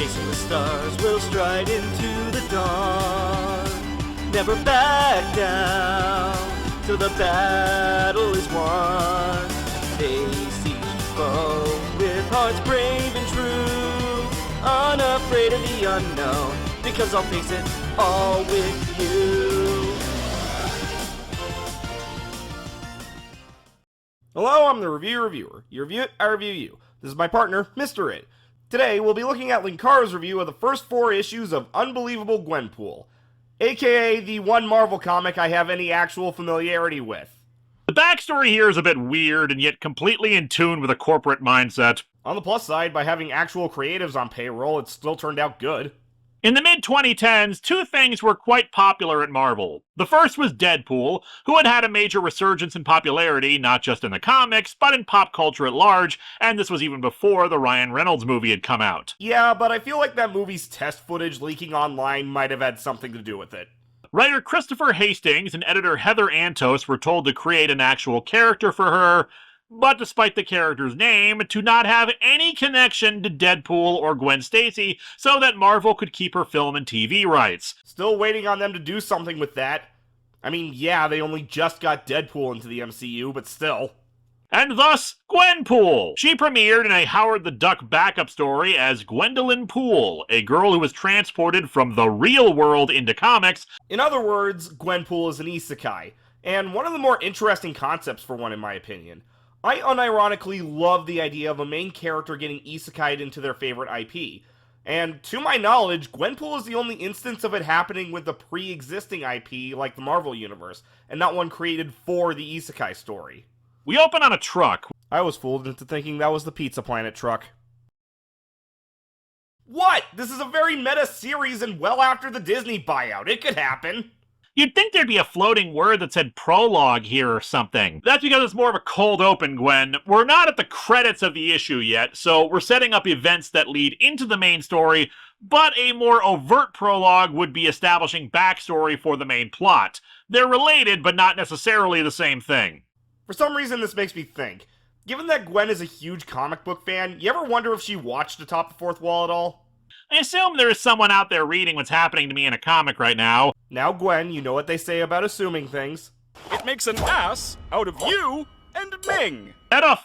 Chasing the stars, we'll stride into the dawn. Never back down till the battle is won. Face each foe with hearts brave and true, unafraid of the unknown, because I'll face it all with you. Hello, I'm the Reviewer. You review it, I review you. This is my partner, Mr. It. Today, we'll be looking at Linkara's review of the first 4 issues of Unbelievable Gwenpool, aka the one Marvel comic I have any actual familiarity with. The backstory here is a bit weird, and yet completely in tune with a corporate mindset. On the plus side, by having actual creatives on payroll, it still turned out good. In the mid-2010s, 2 things were quite popular at Marvel. The first was Deadpool, who had had a major resurgence in popularity, not just in the comics, but in pop culture at large, and this was even before the Ryan Reynolds movie had come out. Yeah, but I feel like that movie's test footage leaking online might have had something to do with it. Writer Christopher Hastings and editor Heather Antos were told to create an actual character for her, but despite the character's name, to not have any connection to Deadpool or Gwen Stacy, so that Marvel could keep her film and TV rights. Still waiting on them to do something with that. I mean, yeah, they only just got Deadpool into the MCU, but still. And thus, Gwenpool! She premiered in a Howard the Duck backup story as Gwendolyn Poole, a girl who was transported from the real world into comics. In other words, Gwenpool is an isekai, and one of the more interesting concepts for one in my opinion. I unironically love the idea of a main character getting isekai'd into their favorite IP, and to my knowledge, Gwenpool is the only instance of it happening with a pre-existing IP like the Marvel Universe, and not one created for the isekai story. We open on a truck. I was fooled into thinking that was the Pizza Planet truck. What? This is a very meta series and well after the Disney buyout. It could happen. You'd think there'd be a floating word that said prologue here or something. That's because it's more of a cold open, Gwen. We're not at the credits of the issue yet, so we're setting up events that lead into the main story, but a more overt prologue would be establishing backstory for the main plot. They're related, but not necessarily the same thing. For some reason, this makes me think. Given that Gwen is a huge comic book fan, you ever wonder if she watched Atop the Fourth Wall at all? I assume there is someone out there reading what's happening to me in a comic right now. Now, Gwen, you know what they say about assuming things. It makes an ass out of you and Ming.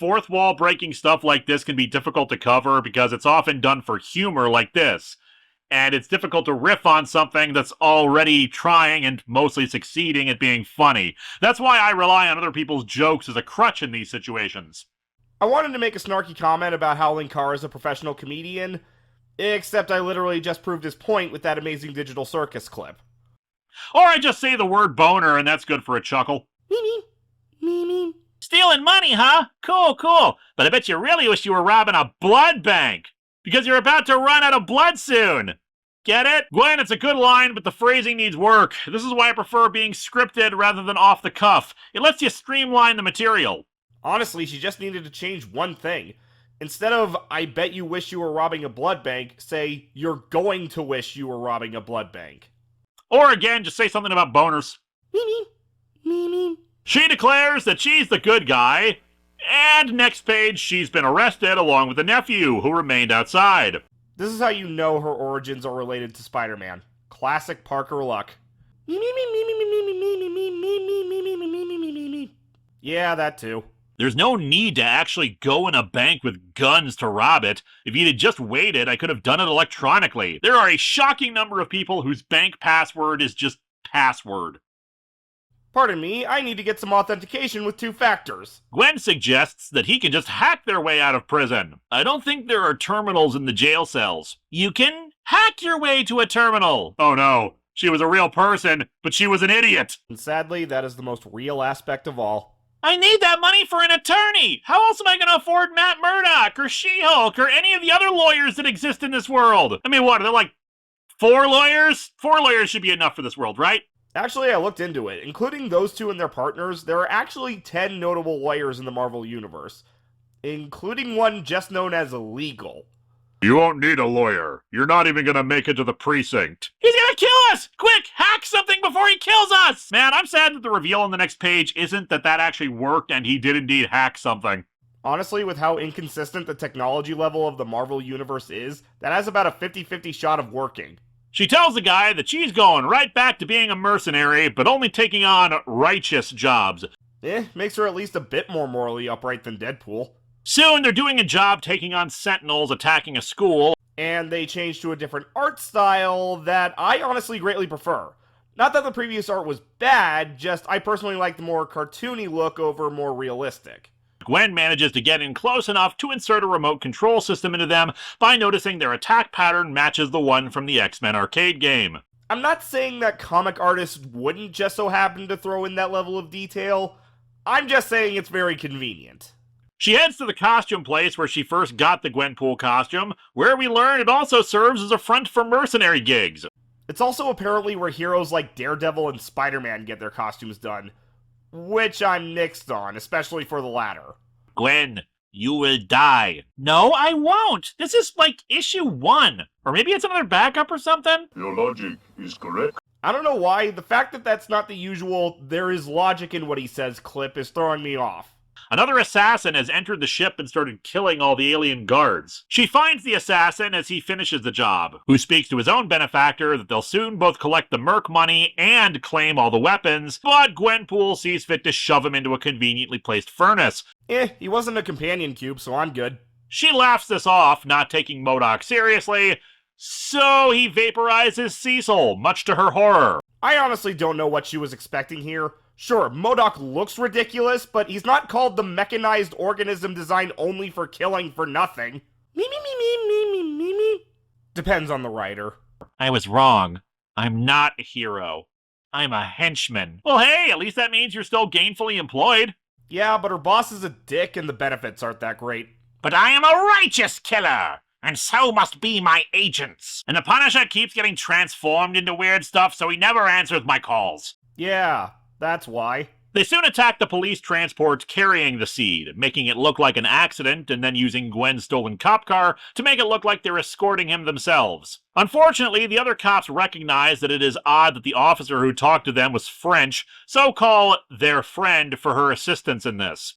Fourth wall breaking stuff like this can be difficult to cover because it's often done for humor like this. And it's difficult to riff on something that's already trying and mostly succeeding at being funny. That's why I rely on other people's jokes as a crutch in these situations. I wanted to make a snarky comment about how Linkara is a professional comedian, except I literally just proved his point with that amazing Digital Circus clip. Or I just say the word boner and that's good for a chuckle. Me. Stealing money, huh? Cool. But I bet you really wish you were robbing a blood bank. Because you're about to run out of blood soon. Get it? Gwen, it's a good line, but the phrasing needs work. This is why I prefer being scripted rather than off the cuff. It lets you streamline the material. Honestly, she just needed to change one thing. Instead of, I bet you wish you were robbing a blood bank, say, you're going to wish you were robbing a blood bank. Or again, just say something about boners. Me. She declares that she's the good guy, and next page, she's been arrested along with the nephew, who remained outside. This is how you know her origins are related to Spider-Man. Classic Parker luck. Yeah, that too. There's no need to actually go in a bank with guns to rob it. If you'd just waited, I could have done it electronically. There are a shocking number of people whose bank password is just password. Pardon me, I need to get some authentication with 2 factors. Gwen suggests that he can just hack their way out of prison. I don't think there are terminals in the jail cells. You can hack your way to a terminal. Oh no, she was a real person, but she was an idiot. And sadly, that is the most real aspect of all. I need that money for an attorney! How else am I gonna afford Matt Murdock, or She-Hulk, or any of the other lawyers that exist in this world? I mean, what, are there like 4 lawyers? 4 lawyers should be enough for this world, right? Actually, I looked into it. Including those 2 and their partners, there are actually 10 notable lawyers in the Marvel Universe, including one just known as Legal. You won't need a lawyer. You're not even gonna make it to the precinct. He's gonna kill us! Quick, hack something before he kills us! Man, I'm sad that the reveal on the next page isn't that actually worked and he did indeed hack something. Honestly, with how inconsistent the technology level of the Marvel Universe is, that has about a 50-50 shot of working. She tells the guy that she's going right back to being a mercenary, but only taking on righteous jobs. Makes her at least a bit more morally upright than Deadpool. Soon, they're doing a job taking on Sentinels attacking a school. And they change to a different art style that I honestly greatly prefer. Not that the previous art was bad, just I personally like the more cartoony look over more realistic. Gwen manages to get in close enough to insert a remote control system into them by noticing their attack pattern matches the one from the X-Men arcade game. I'm not saying that comic artists wouldn't just so happen to throw in that level of detail. I'm just saying it's very convenient. She heads to the costume place where she first got the Gwenpool costume, where we learn it also serves as a front for mercenary gigs. It's also apparently where heroes like Daredevil and Spider-Man get their costumes done, which I'm nixed on, especially for the latter. Gwen, you will die. No, I won't. This is like issue 1. Or maybe it's another backup or something? Your logic is correct. I don't know why, the fact that that's not the usual "there is logic in what he says" clip is throwing me off. Another assassin has entered the ship and started killing all the alien guards. She finds the assassin as he finishes the job, who speaks to his own benefactor that they'll soon both collect the merc money and claim all the weapons, but Gwenpool sees fit to shove him into a conveniently placed furnace. He wasn't a companion cube, so I'm good. She laughs this off, not taking MODOK seriously, so he vaporizes Cecil, much to her horror. I honestly don't know what she was expecting here. Sure, MODOK looks ridiculous, but he's not called the mechanized organism designed only for killing for nothing. Me. Depends on the writer. I was wrong. I'm not a hero. I'm a henchman. Well, hey, at least that means you're still gainfully employed. Yeah, but her boss is a dick and the benefits aren't that great. But I am a righteous killer, and so must be my agents. And the Punisher keeps getting transformed into weird stuff, so he never answers my calls. Yeah, that's why. They soon attack the police transport carrying the seed, making it look like an accident and then using Gwen's stolen cop car to make it look like they're escorting him themselves. Unfortunately, the other cops recognize that it is odd that the officer who talked to them was French, so call their friend for her assistance in this.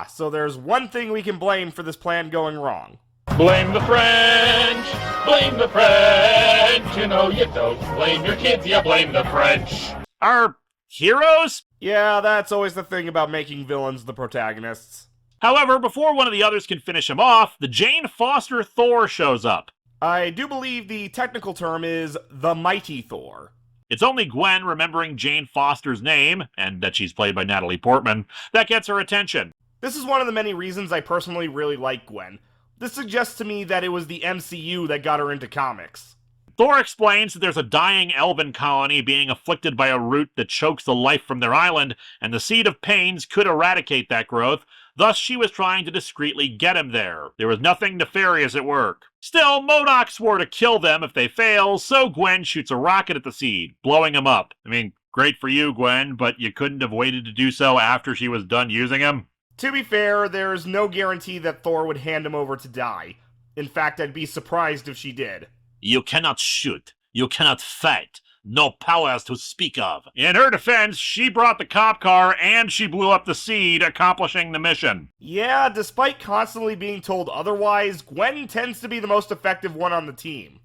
So there's one thing we can blame for this plan going wrong. Blame the French! Blame the French! You know you don't blame your kids, you blame the French! Are heroes? Yeah, that's always the thing about making villains the protagonists. However, before one of the others can finish him off, the Jane Foster Thor shows up. I do believe the technical term is the Mighty Thor. It's only Gwen remembering Jane Foster's name, and that she's played by Natalie Portman, that gets her attention. This is one of the many reasons I personally really like Gwen. This suggests to me that it was the MCU that got her into comics. Thor explains that there's a dying elven colony being afflicted by a root that chokes the life from their island, and the Seed of Pains could eradicate that growth, thus she was trying to discreetly get him there. There was nothing nefarious at work. Still, MODOK swore to kill them if they fail, so Gwen shoots a rocket at the Seed, blowing him up. I mean, great for you, Gwen, but you couldn't have waited to do so after she was done using him? To be fair, there's no guarantee that Thor would hand him over to die. In fact, I'd be surprised if she did. You cannot shoot. You cannot fight. No powers to speak of. In her defense, she brought the cop car and she blew up the Seed, accomplishing the mission. Yeah, despite constantly being told otherwise, Gwen tends to be the most effective one on the team.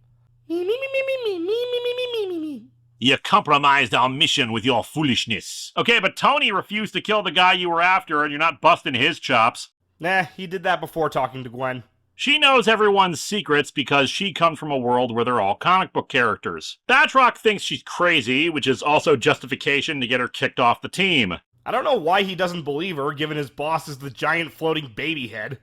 You compromised our mission with your foolishness. Okay, but Tony refused to kill the guy you were after and you're not busting his chops. Nah, he did that before talking to Gwen. She knows everyone's secrets because she comes from a world where they're all comic book characters. Batroc thinks she's crazy, which is also justification to get her kicked off the team. I don't know why he doesn't believe her, given his boss is the giant floating baby head.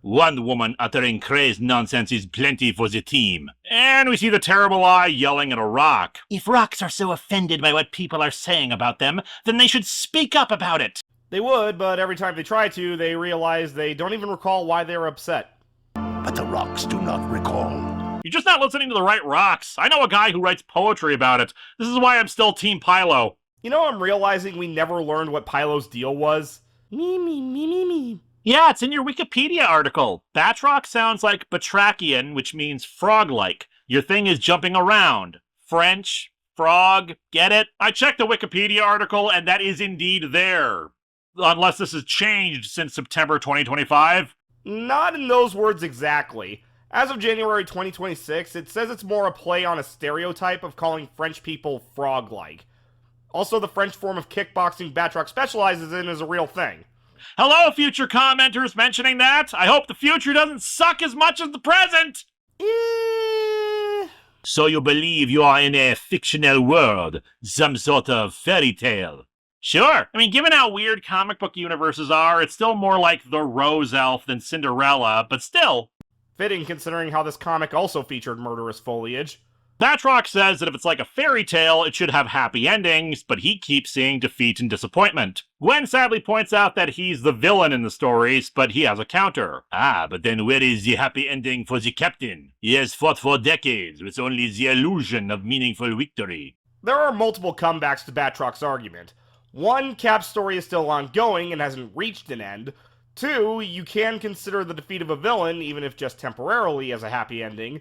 One woman uttering crazed nonsense is plenty for the team. And we see the Terrible Eye yelling at a rock. If rocks are so offended by what people are saying about them, then they should speak up about it. They would, but every time they try to, they realize they don't even recall why they were upset. But the rocks do not recall. You're just not listening to the right rocks. I know a guy who writes poetry about it. This is why I'm still Team Pylo. You know, I'm realizing we never learned what Pylo's deal was. Me. Yeah, it's in your Wikipedia article. Batroc sounds like batrachian, which means frog-like. Your thing is jumping around. French, frog, get it? I checked the Wikipedia article, and that is indeed there. Unless this has changed since September 2025. Not in those words exactly. As of January 2026, it says it's more a play on a stereotype of calling French people frog-like. Also, the French form of kickboxing Batroc specializes in is a real thing. Hello, future commenters mentioning that. I hope the future doesn't suck as much as the present. So you believe you are in a fictional world, some sort of fairy tale? Sure. I mean, given how weird comic book universes are, it's still more like the Rose Elf than Cinderella, but still. Fitting considering how this comic also featured murderous foliage. Batroc says that if it's like a fairy tale, it should have happy endings, but he keeps seeing defeat and disappointment. Gwen sadly points out that he's the villain in the stories, but he has a counter. Ah, but then where is the happy ending for the captain? He has fought for decades with only the illusion of meaningful victory. There are multiple comebacks to Batroc's argument. 1, Cap's story is still ongoing and hasn't reached an end. 2, you can consider the defeat of a villain, even if just temporarily, as a happy ending.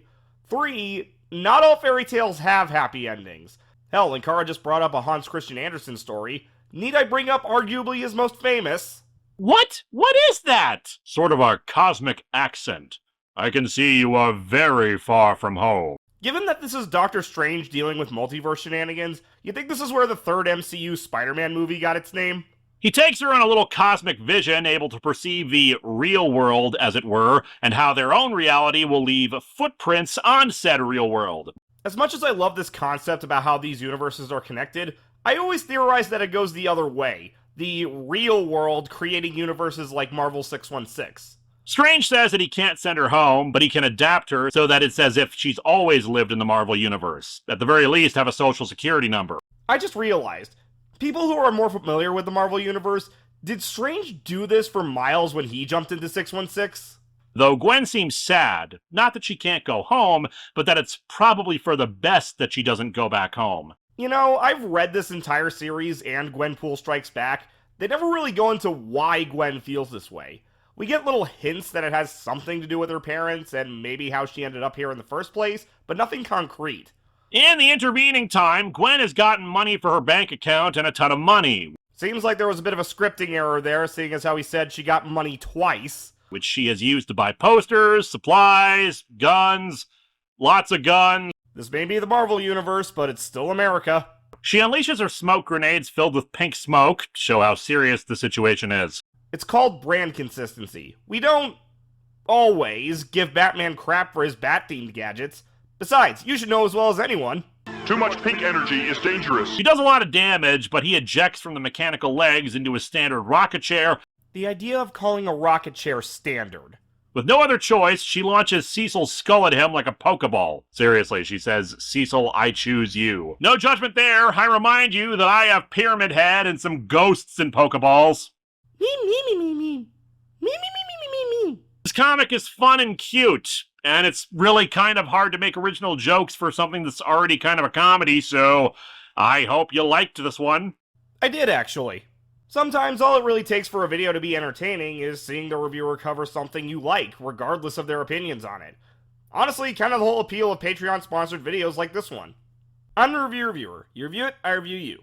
3, not all fairy tales have happy endings. Hell, Linkara just brought up a Hans Christian Andersen story. Need I bring up arguably his most famous? What? What is that? Sort of a cosmic accent. I can see you are very far from home. Given that this is Doctor Strange dealing with multiverse shenanigans, you think this is where the third MCU Spider-Man movie got its name? He takes her on a little cosmic vision, able to perceive the real world, as it were, and how their own reality will leave footprints on said real world. As much as I love this concept about how these universes are connected, I always theorize that it goes the other way. The real world creating universes like Marvel 616. Strange says that he can't send her home, but he can adapt her so that it's as if she's always lived in the Marvel universe. At the very least, have a social security number. I just realized, people who are more familiar with the Marvel Universe, did Strange do this for Miles when he jumped into 616? Though Gwen seems sad, not that she can't go home, but that it's probably for the best that she doesn't go back home. You know, I've read this entire series and Gwenpool Strikes Back. They never really go into why Gwen feels this way. We get little hints that it has something to do with her parents and maybe how she ended up here in the first place, but nothing concrete. In the intervening time, Gwen has gotten money for her bank account and a ton of money. Seems like there was a bit of a scripting error there, seeing as how he said she got money twice. Which she has used to buy posters, supplies, guns, lots of guns. This may be the Marvel Universe, but it's still America. She unleashes her smoke grenades filled with pink smoke to show how serious the situation is. It's called brand consistency. We don't always give Batman crap for his bat-themed gadgets. Besides, you should know as well as anyone. Too much pink energy is dangerous. He does a lot of damage, but he ejects from the mechanical legs into his standard rocket chair. The idea of calling a rocket chair standard. With no other choice, she launches Cecil's skull at him like a Pokeball. Seriously, she says, "Cecil, I choose you." No judgment there. I remind you that I have Pyramid Head and some ghosts in Pokeballs. Me. This comic is fun and cute, and it's really kind of hard to make original jokes for something that's already kind of a comedy, so I hope you liked this one. I did, actually. Sometimes all it really takes for a video to be entertaining is seeing the reviewer cover something you like, regardless of their opinions on it. Honestly, kind of the whole appeal of Patreon-sponsored videos like this one. I'm the reviewer. You review it, I review you.